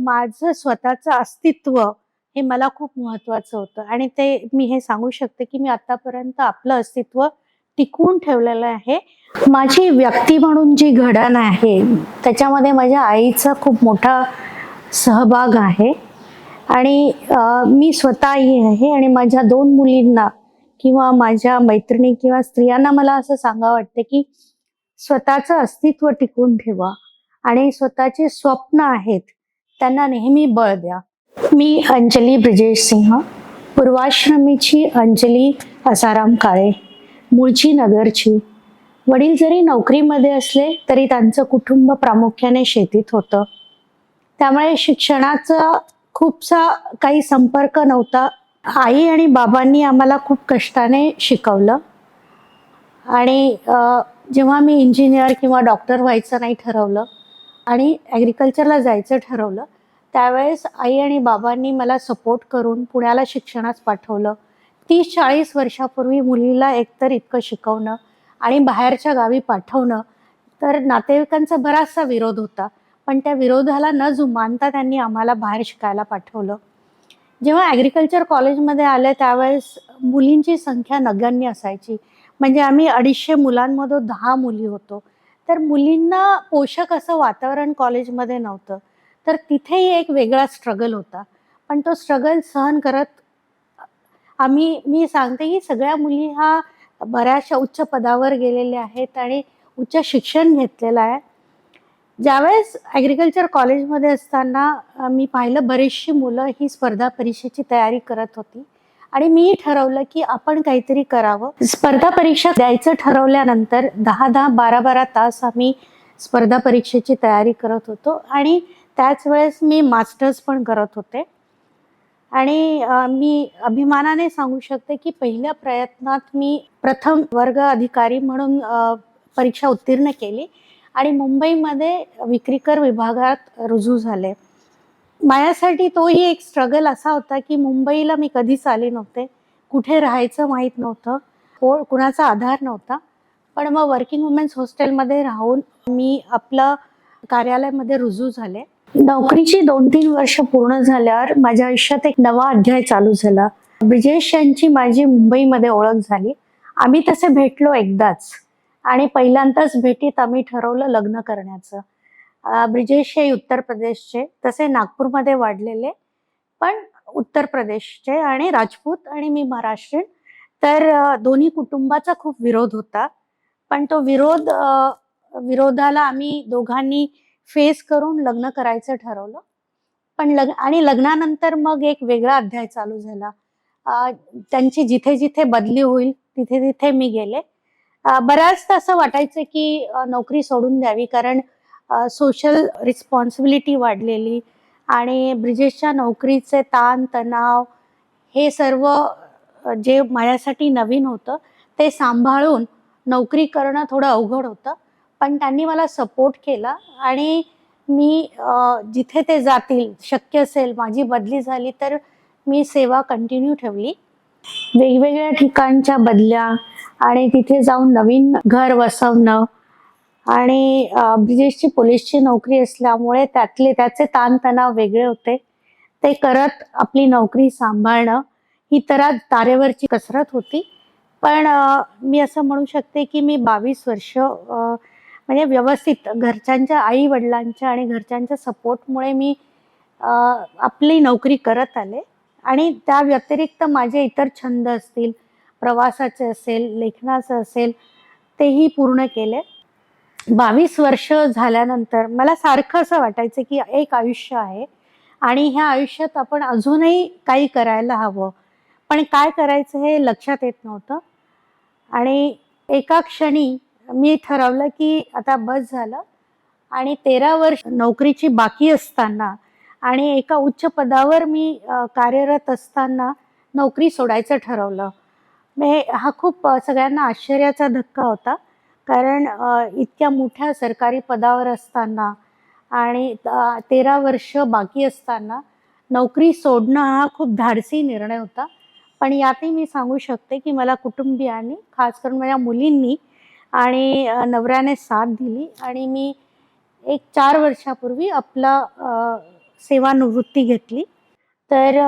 माझं स्वतःचं अस्तित्व हे मला खूप महत्वाचं होतं आणि ते मी हे सांगू शकते, की मी आतापर्यंत आपलं अस्तित्व टिकवून ठेवलेलं आहे. माझी व्यक्ती म्हणून जी घडण आहे, त्याच्यामध्ये माझ्या आईचा खूप मोठा सहभाग आहे आणि मी स्वतः आई आहे आणि माझ्या 2 मुलींना किंवा माझ्या मैत्रिणी किंवा स्त्रियांना मला असं सांगावं वाटतं, की स्वतःचं अस्तित्व टिकवून ठेवा आणि स्वतःचे स्वप्न आहेत, त्यांना नेहमी बळ द्या. मी अंजली ब्रिजेश सिंह, पूर्वाश्रमीची अंजली असाराम काळे, मूळची नगरची. वडील जरी नोकरीमध्ये असले तरी त्यांचं कुटुंब प्रामुख्याने शेतीत होतं. त्यामुळे शिक्षणाचा खूपसा काही संपर्क नव्हता. आई आणि बाबांनी आम्हाला खूप कष्टाने शिकवलं आणि जेव्हा मी इंजिनियर किंवा डॉक्टर व्हायचं नाही ठरवलं आणि ॲग्रिकल्चरला जायचं ठरवलं, त्यावेळेस आई आणि बाबांनी मला सपोर्ट करून पुण्याला शिक्षणास पाठवलं. 30-40 वर्षापूर्वी मुलीला एकतर इतकं शिकवणं आणि बाहेरच्या गावी पाठवणं, तर नातेवाईकांचा बराचसा विरोध होता. पण त्या विरोधाला न जुमानता त्यांनी आम्हाला बाहेर शिकायला पाठवलं. जेव्हा ॲग्रिकल्चर कॉलेजमध्ये आले त्यावेळेस मुलींची संख्या नगण्य असायची. म्हणजे आम्ही 250 मुलांमधून 10 मुली होतो. तर मुलींना पोषक असं वातावरण कॉलेजमध्ये नव्हतं. तर तिथेही एक वेगळा स्ट्रगल होता. पण तो स्ट्रगल सहन करत मी सांगते की सगळ्या मुली ह्या बऱ्याचशा उच्च पदावर गेलेल्या आहेत आणि उच्च शिक्षण घेतलेलं आहे. ज्यावेळेस ॲग्रिकल्चर कॉलेजमध्ये असताना मी पाहिलं बरीचशी मुलं ही स्पर्धा परीक्षेची तयारी करत होती आणि मीही ठरवलं की आपण काहीतरी करावं. स्पर्धा परीक्षा द्यायचं ठरवल्यानंतर 10-10, 12-12 तास आम्ही स्पर्धा परीक्षेची तयारी करत होतो आणि त्याच वेळेस मी मास्टर्स पण करत होते. आणि मी अभिमानाने सांगू शकते की पहिल्या प्रयत्नात मी प्रथम वर्ग अधिकारी म्हणून परीक्षा उत्तीर्ण केली आणि मुंबईमध्ये विक्रीकर विभागात रुजू झाले. माझ्यासाठी तोही एक स्ट्रगल असा होता की मुंबईला मी कधीच आले नव्हते. कुठे राहायचं माहीत नव्हतं. कुणाचा आधार नव्हता. पण मग वर्किंग वुमेन्स हॉस्टेलमध्ये राहून मी आपलं कार्यालयामध्ये रुजू झाले. नोकरीची 2-3 वर्ष पूर्ण झाल्यावर माझ्या आयुष्यात एक नवा अध्याय चालू झाला. ब्रिजेश यांची माझी मुंबईमध्ये ओळख झाली. आम्ही तसे भेटलो एकदाच आणि पहिल्यांदाच भेटीत आम्ही ठरवलं लग्न करण्याचं. ब्रिजेश हे उत्तर प्रदेशचे, तसे नागपूरमध्ये वाढलेले, पण उत्तर प्रदेशचे आणि राजपूत आणि मी महाराष्ट्रीयन. तर दोन्ही कुटुंबाचा खूप विरोध होता. पण तो विरोधाला आम्ही दोघांनी फेस करून लग्न करायचं ठरवलं. पण लग्नानंतर मग एक वेगळा अध्याय चालू झाला. त्यांची जिथे जिथे बदली होईल तिथे तिथे मी गेले. बऱ्याचदा असं वाटायचं की नोकरी सोडून द्यावी, कारण सोशल रिस्पॉन्सिबिलिटी वाढलेली आणि ब्रिजेशच्या नोकरीचे ताण तणाव हे सर्व जे माझ्यासाठी नवीन होतं ते सांभाळून नोकरी करणं थोडं अवघड होतं. पण त्यांनी मला सपोर्ट केला आणि मी जिथे ते जातील, शक्य असेल माझी बदली झाली तर मी सेवा कंटिन्यू ठेवली. वेगवेगळ्या ठिकाणच्या बदल्या आणि तिथे जाऊन नवीन घर वसवणं आणि ब्रिजेशची पोलीसची नोकरी असल्यामुळे त्याचे ताणतणाव वेगळे होते. ते करत आपली नोकरी सांभाळणं ही तारेवरची कसरत होती. पण मी असं म्हणू शकते की मी 22 वर्ष म्हणजे व्यवस्थित घरच्यांच्या, आई वडिलांच्या आणि घरच्यांच्या सपोर्टमुळे मी आपली नोकरी करत आले आणि त्या व्यतिरिक्त माझे इतर छंद असतील, प्रवासाचे असेल, लेखनाचं असेल, तेही पूर्ण केले. 22 वर्ष झाल्यानंतर मला सारखं असं वाटायचं की एक आयुष्य आहे आणि ह्या आयुष्यात आपण अजूनही काही करायला हवं. पण काय करायचं हे लक्षात येत नव्हतं आणि एका क्षणी मी ठरवलं की आता बस झालं आणि 13 वर्ष नोकरीची बाकी असताना आणि एका उच्च पदावर मी कार्यरत असताना नोकरी सोडायचं ठरवलं. हा खूप सगळ्यांना आश्चर्याचा धक्का होता, कारण इतक्या मोठ्या सरकारी पदावर असताना आणि 13 वर्ष बाकी असताना नोकरी सोडणं हा खूप धाडसी निर्णय होता. पण यातही मी सांगू शकते की मला कुटुंबियांनी, खास करून माझ्या मुलींनी आणि नवऱ्याने साथ दिली आणि मी एक 4 वर्षापूर्वी आपला सेवानिवृत्ती घेतली. तर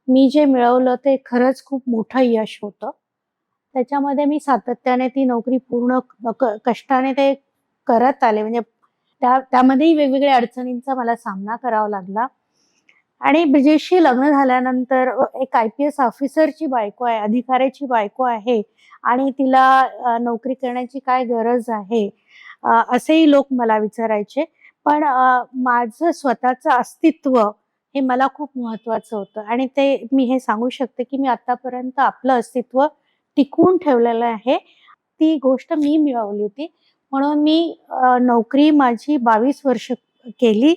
मी जे मिळवलं ते खरंच खूप मोठं यश होतं. त्याच्यामध्ये मी सातत्याने ती नोकरी पूर्ण कष्टाने ते करत आले. म्हणजे त्यामध्येही वेगवेगळ्या अडचणींचा मला सामना करावा लागला. आणि ब्रिजेशशी लग्न झाल्यानंतर एक IPS ऑफिसरची बायको आहे, अधिकाऱ्याची बायको आहे आणि तिला नोकरी करण्याची काय गरज आहे? असेही लोक मला विचारायचे. पण माझं स्वतःचं अस्तित्व हे मला खूप महत्वाचं होतं आणि ते मी हे सांगू शकते, की मी आतापर्यंत आपलं अस्तित्व टिकवून ठेवलेलं आहे. ती गोष्ट मी मिळवली होती. म्हणून मी नोकरी माझी 22 वर्ष केली.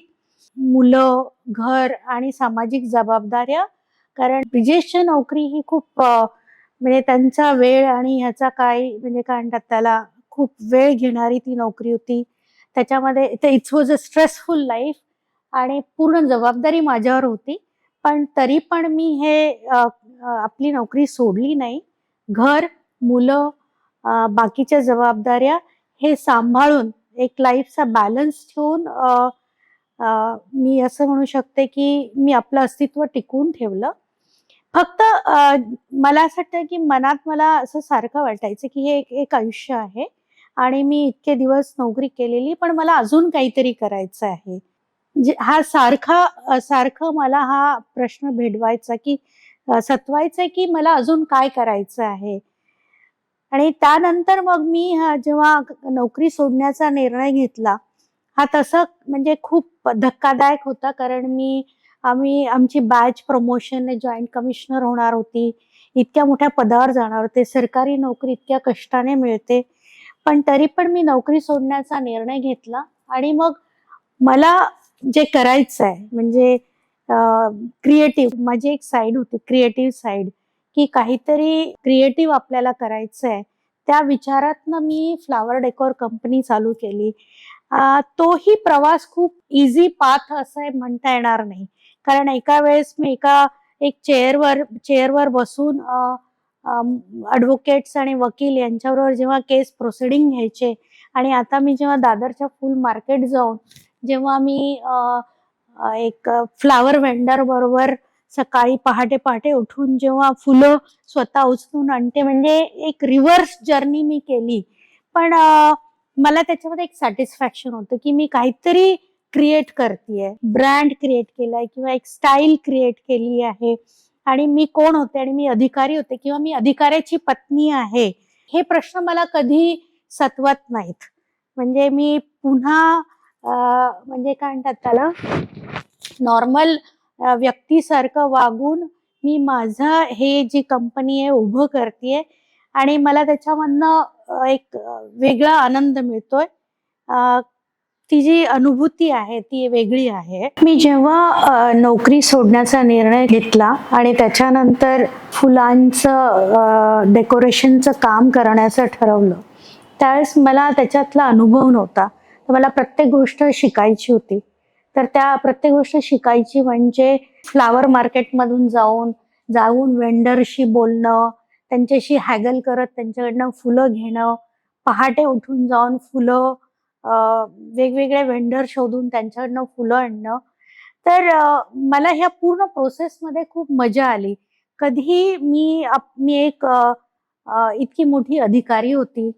मुलं, घर आणि सामाजिक जबाबदाऱ्या. कारण ब्रिजेशची नोकरी ही खूप म्हणजे त्यांचा वेळ आणि ह्याचा काय म्हणजे काय म्हणतात त्याला, खूप वेळ घेणारी ती नोकरी होती. त्याच्यामध्ये it was a stressful life आणि पूर्ण जबाबदारी माझ्यावर होती. पण तरी पण मी हे आपली नोकरी सोडली नाही. घर, मुलं, बाकीच्या जबाबदाऱ्या हे सांभाळून एक लाईफचा बॅलन्स ठेवून मी असं म्हणू शकते, की मी आपलं अस्तित्व टिकवून ठेवलं. फक्त मला असं वाटतं, की मनात मला असं सारखं वाटायचं, की हे एक आयुष्य आहे आणि मी इतके दिवस नोकरी केलेली, पण मला अजून काहीतरी करायचं आहे. म्हणजे हा सारखं मला हा प्रश्न भेडवायचा, की सतवायचा, की मला अजून काय करायचं आहे? आणि त्यानंतर मग मी जेव्हा नोकरी सोडण्याचा निर्णय घेतला, हा तसा म्हणजे खूप धक्कादायक होता. कारण आमची बॅच प्रमोशनने जॉइंट कमिशनर होणार होती. इतक्या मोठ्या पदावर जाणार होते. सरकारी नोकरी इतक्या कष्टाने मिळते. पण तरी पण मी नोकरी सोडण्याचा निर्णय घेतला आणि मग मला जे करायचं आहे म्हणजे क्रिएटिव्ह माझी एक साइड होती, क्रिएटिव्ह साइड, की काहीतरी क्रिएटिव्ह आपल्याला करायचं आहे. त्या विचारातनं मी फ्लॉवर डेकोर कंपनी चालू केली. तोही प्रवास खूप ईझी पाथ असं म्हणता येणार नाही. कारण एका वेळेस मी एक चेअरवर बसून ॲडव्होकेट्स आणि वकील यांच्याबरोबर जेव्हा केस प्रोसिडिंग घ्यायचे आणि आता मी जेव्हा दादरच्या फुल मार्केट जाऊन जेव्हा मी एक फ्लॉवर वेंडर बरोबर सकाळी पहाटे उठून जेव्हा फुलं स्वतः उचलून आणते, म्हणजे एक रिव्हर्स जर्नी मी केली. पण मला त्याच्यामध्ये एक सॅटिस्फॅक्शन होतं, की मी काहीतरी क्रिएट करतेय, ब्रँड क्रिएट केलाय किंवा एक स्टाईल क्रिएट केली आहे. आणि मी कोण होते आणि मी अधिकारी होते किंवा मी अधिकाऱ्याची पत्नी आहे, हे प्रश्न मला कधी सतवत नाहीत. म्हणजे मी पुन्हा म्हणजे काय म्हणतात त्याला, नॉर्मल व्यक्तीसारखं वागून मी माझं हे जी कंपनी आहे उभं करतेय आणि मला त्याच्यामधनं एक वेगळा आनंद मिळतोय. ती जी अनुभूती आहे ती वेगळी आहे. मी जेव्हा नोकरी सोडण्याचा निर्णय घेतला आणि त्याच्यानंतर फुलांचं डेकोरेशनचं काम करण्याचं ठरवलं, त्यावेळेस मला त्याच्यातला अनुभव नव्हता. तर मला प्रत्येक गोष्ट शिकायची होती. तर त्या प्रत्येक गोष्ट शिकायची म्हणजे फ्लॉवर मार्केटमधून जाऊन वेंडरशी बोलणं, त्यांच्याशी हॅगल करत त्यांच्याकडनं फुलं घेणं, पहाटे उठून जाऊन फुलं वेगवेगळे वेंडर शोधून त्यांच्याकडनं फुलं आणणं. तर मला ह्या पूर्ण प्रोसेसमध्ये खूप मजा आली. कधी मी एक इतकी मोठी अधिकारी होती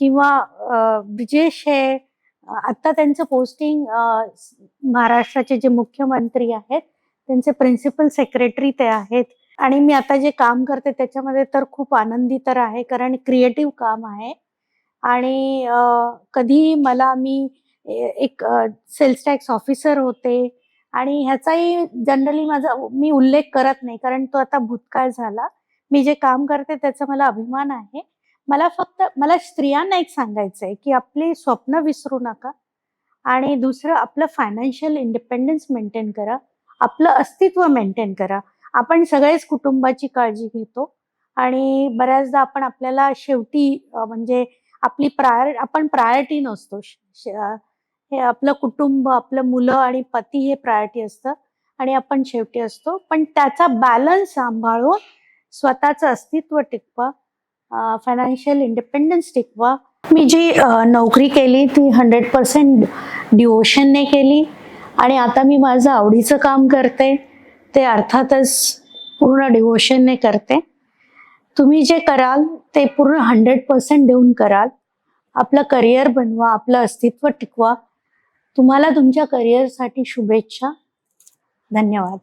किंवा ब्रिजेश हे आता त्यांचं पोस्टिंग महाराष्ट्राचे जे मुख्यमंत्री आहेत त्यांचे प्रिन्सिपल सेक्रेटरी ते आहेत. आणि मी आता जे काम करते त्याच्यामध्ये तर खूप आनंदी तर आहे, कारण क्रिएटिव्ह काम आहे. आणि कधी मी एक सेल्स टॅक्स ऑफिसर होते आणि ह्याचाही जनरली मी उल्लेख करत नाही, कारण तो आता भूतकाळ झाला. मी जे काम करते त्याचा मला अभिमान आहे. मला स्त्रियांना एक सांगायचंय, की आपली स्वप्न विसरू नका आणि दुसरं आपलं फायनान्शियल इंडिपेंडन्स मेंटेन करा. आपलं अस्तित्व मेंटेन करा. आपण सगळेच कुटुंबाची काळजी घेतो आणि बऱ्याचदा आपल्याला शेवटी म्हणजे आपण प्रायोरिटी नसतो. हे आपलं कुटुंब, आपलं मुलं आणि पती हे प्रायोरिटी असतं आणि आपण शेवटी असतो. पण त्याचा बॅलन्स सांभाळून स्वतःचं अस्तित्व टिकवा, फायनान्शियल इंडिपेंडन्स टिकवा. मी जी नोकरी केली ती 100% डिवोशनने केली आणि आता मी माझं आवडीचं काम करते, ते अर्थातच पूर्ण डिवोशनने करते. तुम्ही जे कराल ते पूर्ण 100% देऊन कराल. आपलं करिअर बनवा, आपलं अस्तित्व टिकवा. तुम्हाला तुमच्या करिअरसाठी शुभेच्छा. धन्यवाद.